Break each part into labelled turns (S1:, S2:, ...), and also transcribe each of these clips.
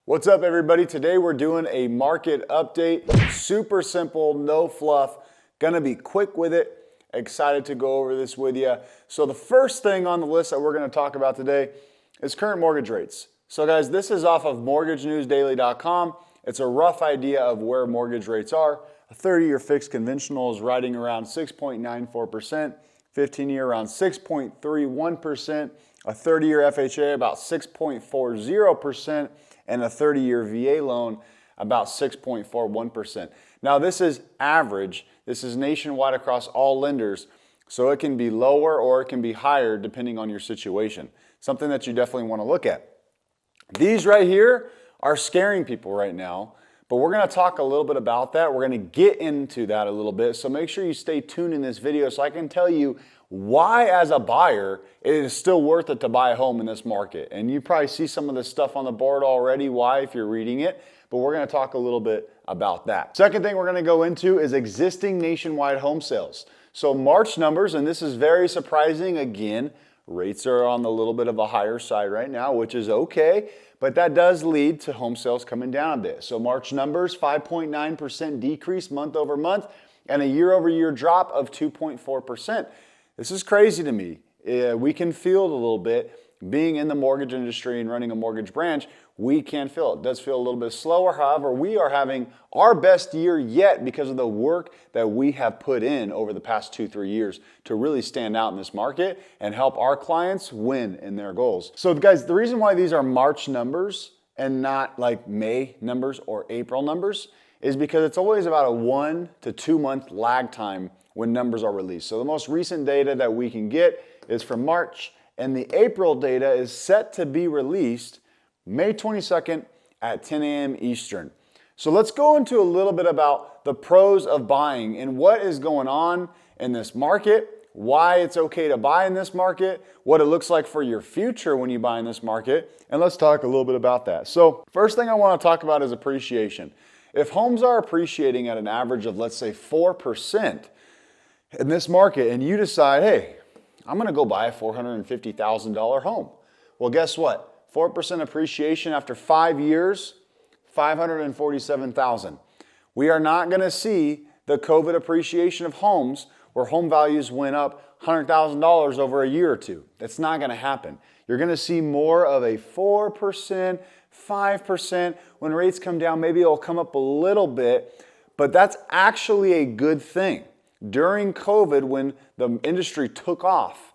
S1: What's up, everybody? Today we're doing a market update. Super simple, no fluff. Gonna be quick with it. Excited to go over this with you. So the first thing on the list that we're gonna talk about today is current mortgage rates. So guys, this is off of mortgagenewsdaily.com. It's a rough idea of where mortgage rates are. A 30-year fixed conventional is riding around 6.94%, 15-year around 6.31%, a 30-year FHA about 6.40%, and a 30-year VA loan about 6.41%. Now this is average. This is nationwide across all lenders, so it can be lower or it can be higher depending on your situation. Something that you definitely want to look at. These right here are scaring people right now, but we're going to talk a little bit about that. We're going to get into that a little bit, so make sure you stay tuned in this video so I can tell you why, as a buyer, it is still worth it to buy a home in this market. And you probably see some of this stuff on the board already, why, if you're reading it, but we're going to talk a little bit about that. Second thing we're going to go into is existing nationwide home sales. So March numbers, and this is very surprising. Again, rates are on the little bit of a higher side right now, which is okay, but that does lead to home sales coming down a bit. So March numbers, 5.9% decrease month over month, and a year over year drop of 2.4%. This is crazy to me. We can feel it a little bit. Being in the mortgage industry and running a mortgage branch, we can feel it. It does feel a little bit slower. However, we are having our best year yet because of the work that we have put in over the past 2-3 years to really stand out in this market and help our clients win in their goals. So guys, the reason why these are March numbers and not like May numbers or April numbers is because it's always about a 1 to 2 month lag time when numbers are released. So the most recent data that we can get is from March, and the April data is set to be released May 22nd at 10 a.m. Eastern. So let's go into a little bit about the pros of buying and what is going on in this market, why it's okay to buy in this market, what it looks like for your future when you buy in this market, and let's talk a little bit about that. So first thing I want to talk about is appreciation. If homes are appreciating at an average of, let's say, 4%, in this market, and you decide, hey, I'm going to go buy a $450,000 home. Well, guess what? 4% appreciation after 5 years, $547,000. We are not going to see the COVID appreciation of homes where home values went up $100,000 over a year or two. That's not going to happen. You're going to see more of a 4%, 5%. When rates come down, maybe it'll come up a little bit, but that's actually a good thing. During COVID, when the industry took off,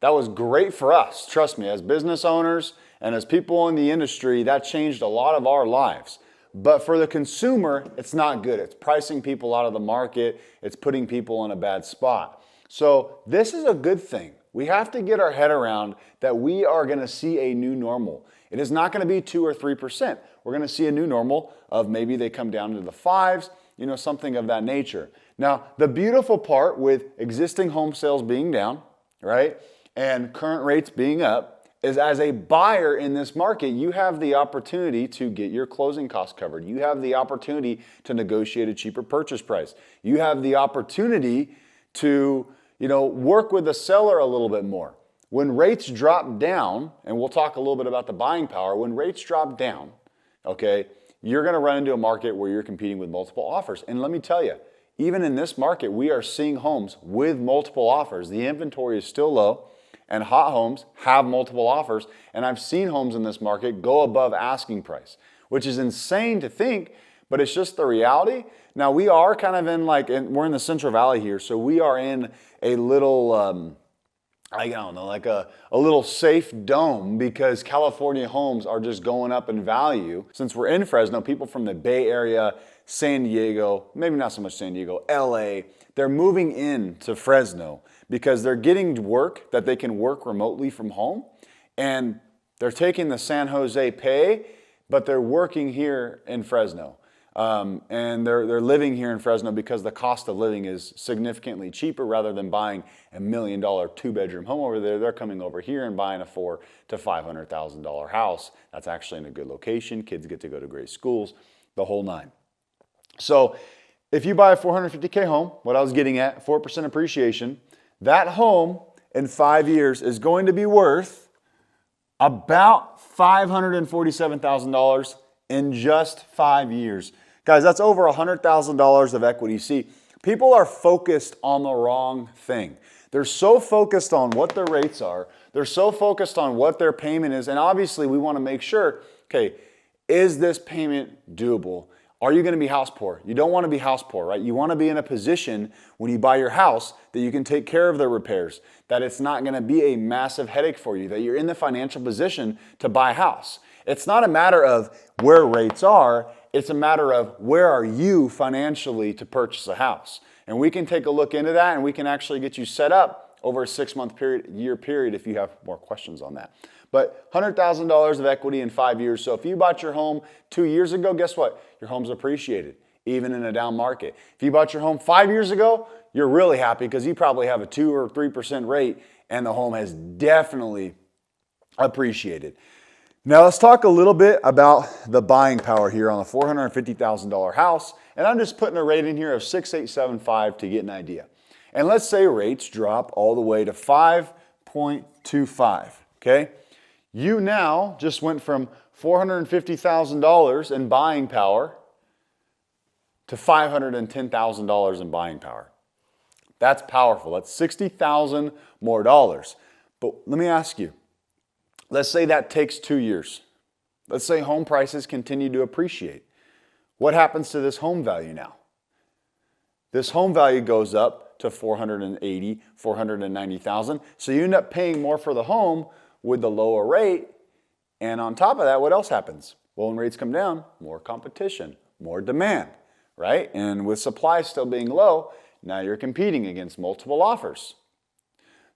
S1: that was great for us. Trust me, as business owners and as people in the industry, that changed a lot of our lives. But for the consumer, it's not good. It's pricing people out of the market. It's putting people in a bad spot. So this is a good thing. We have to get our head around that we are going to see a new normal. It is not going to be 2 or 3%. We're going to see a new normal of maybe they come down to the 5s, something of that nature. Now, the beautiful part with existing home sales being down, right, and current rates being up, is as a buyer in this market, you have the opportunity to get your closing costs covered. You have the opportunity to negotiate a cheaper purchase price. You have the opportunity to, work with the seller a little bit more. When rates drop down, and we'll talk a little bit about the buying power, when rates drop down, okay, you're going to run into a market where you're competing with multiple offers. And let me tell you, even in this market, we are seeing homes with multiple offers. The inventory is still low, and hot homes have multiple offers. And I've seen homes in this market go above asking price, which is insane to think, but it's just the reality. Now, we are kind of in we're in the Central Valley here, so we are in a little, I don't know, like a little safe dome because California homes are just going up in value. Since we're in Fresno, people from the Bay Area, San Diego, maybe not so much San Diego, LA, they're moving into Fresno because they're getting work that they can work remotely from home, and they're taking the San Jose pay, but they're working here in Fresno. And they're living here in Fresno because the cost of living is significantly cheaper. Rather than buying a $1 million 2-bedroom home over there, they're coming over here and buying a $400,000 to $500,000 house. That's actually in a good location. Kids get to go to great schools, the whole nine. So if you buy a $450K home, what I was getting at, 4% appreciation, that home in 5 years is going to be worth about $547,000 in just 5 years. Guys, that's over $100,000 of equity. See, people are focused on the wrong thing. They're so focused on what their rates are. They're so focused on what their payment is. And obviously, we want to make sure, okay, is this payment doable? Are you going to be house poor? You don't want to be house poor, right? You want to be in a position when you buy your house that you can take care of the repairs, that it's not going to be a massive headache for you, that you're in the financial position to buy a house. It's not a matter of where rates are, it's a matter of where are you financially to purchase a house. And we can take a look into that and we can actually get you set up over a 6-month period, year period if you have more questions on that. But $100,000 of equity in 5 years. So if you bought your home 2 years ago, guess what? Your home's appreciated, even in a down market. If you bought your home 5 years ago, you're really happy because you probably have a 2 or 3% rate and the home has definitely appreciated. Now let's talk a little bit about the buying power here on a $450,000 house. And I'm just putting a rate in here of 6,875 to get an idea. And let's say rates drop all the way to 5.25, okay? You now just went from $450,000 in buying power to $510,000 in buying power. That's powerful. That's $60,000 more dollars. But let me ask you, let's say that takes 2 years. Let's say home prices continue to appreciate. What happens to this home value now? This home value goes up to $480,000, $490,000. So you end up paying more for the home with the lower rate. And on top of that, what else happens? Well, when rates come down, more competition, more demand, right? And with supply still being low, now you're competing against multiple offers.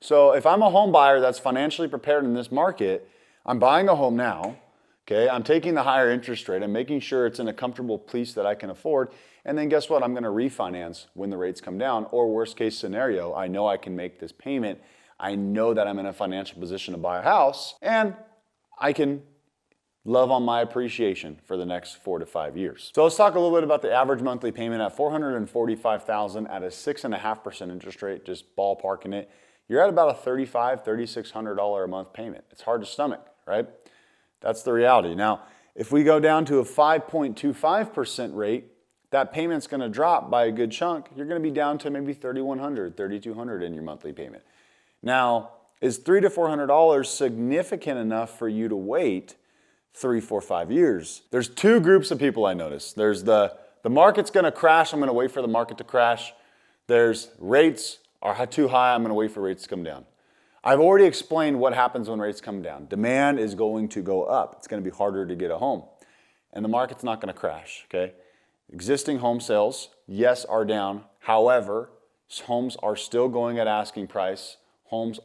S1: So if I'm a home buyer that's financially prepared in this market, I'm buying a home now, okay? I'm taking the higher interest rate. I'm making sure it's in a comfortable place that I can afford. And then guess what? I'm going to refinance when the rates come down. Or worst case scenario, I know I can make this payment. I know that I'm in a financial position to buy a house, and I can love on my appreciation for the next 4 to 5 years. So let's talk a little bit about the average monthly payment at $445,000 at a 6.5% interest rate, just ballparking it. You're at about a $3,500, $3,600 a month payment. It's hard to stomach, right? That's the reality. Now, if we go down to a 5.25% rate, that payment's going to drop by a good chunk. You're going to be down to maybe $3,100, $3,200 in your monthly payment. Now, is $300 to $400 significant enough for you to wait 3, 4, 5 years? There's two groups of people I notice. There's the market's going to crash. I'm going to wait for the market to crash. There's rates are too high. I'm going to wait for rates to come down. I've already explained what happens when rates come down. Demand is going to go up. It's going to be harder to get a home. And the market's not going to crash, okay? Existing home sales, yes, are down. However, homes are still going at asking price.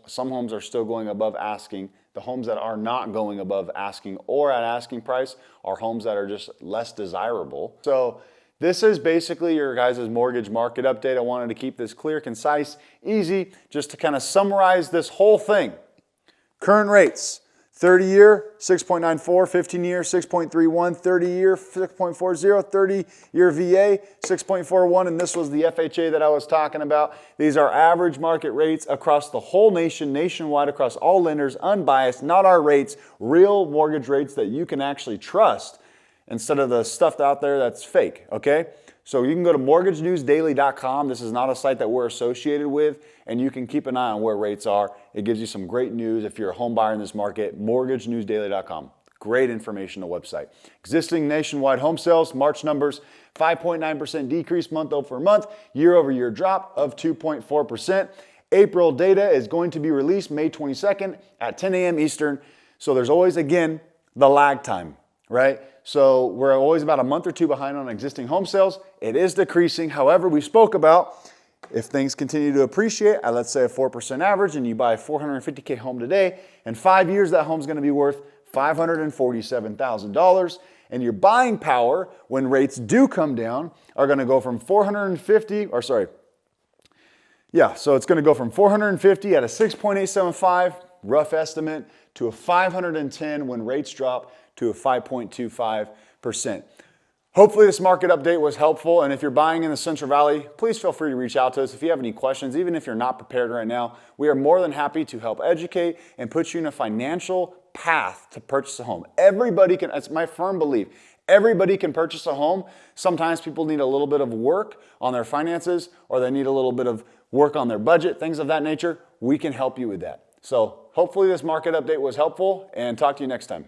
S1: Some homes are still going above asking. The homes that are not going above asking or at asking price are homes that are just less desirable. So this is basically your guys' mortgage market update. I wanted to keep this clear, concise, easy, just to kind of summarize this whole thing. Current rates, 30-year, 6.94, 15-year, 6.31, 30-year, 6.40, 30-year VA, 6.41, and this was the FHA that I was talking about. These are average market rates across the whole nation, nationwide, across all lenders, unbiased, not our rates, real mortgage rates that you can actually trust instead of the stuff out there that's fake, okay? So you can go to mortgagenewsdaily.com. This is not a site that we're associated with, and you can keep an eye on where rates are. It gives you some great news if you're a home buyer in this market. Mortgagenewsdaily.com. Great informational website. Existing nationwide home sales, March numbers, 5.9% decrease month over month, year-over-year drop of 2.4%. April data is going to be released May 22nd at 10 a.m. Eastern. So there's always, again, the lag time, right? So we're always about a month or two behind on existing home sales. It is decreasing. However, we spoke about if things continue to appreciate at, let's say, a 4% average, and you buy a $450K home today, in 5 years, that home's going to be worth $547,000. And your buying power, when rates do come down, are going to go from so it's going to go from 450 at a 6.875, rough estimate, to a 510 when rates drop to a 5.25%. Hopefully this market update was helpful, and if you're buying in the Central Valley, please feel free to reach out to us if you have any questions. Even if you're not prepared right now, we are more than happy to help educate and put you in a financial path to purchase a home. Everybody can, it's my firm belief, Everybody can purchase a home. Sometimes people need a little bit of work on their finances, or they need a little bit of work on their budget, things of that nature. We can help you with that. So hopefully this market update was helpful, and talk to you next time.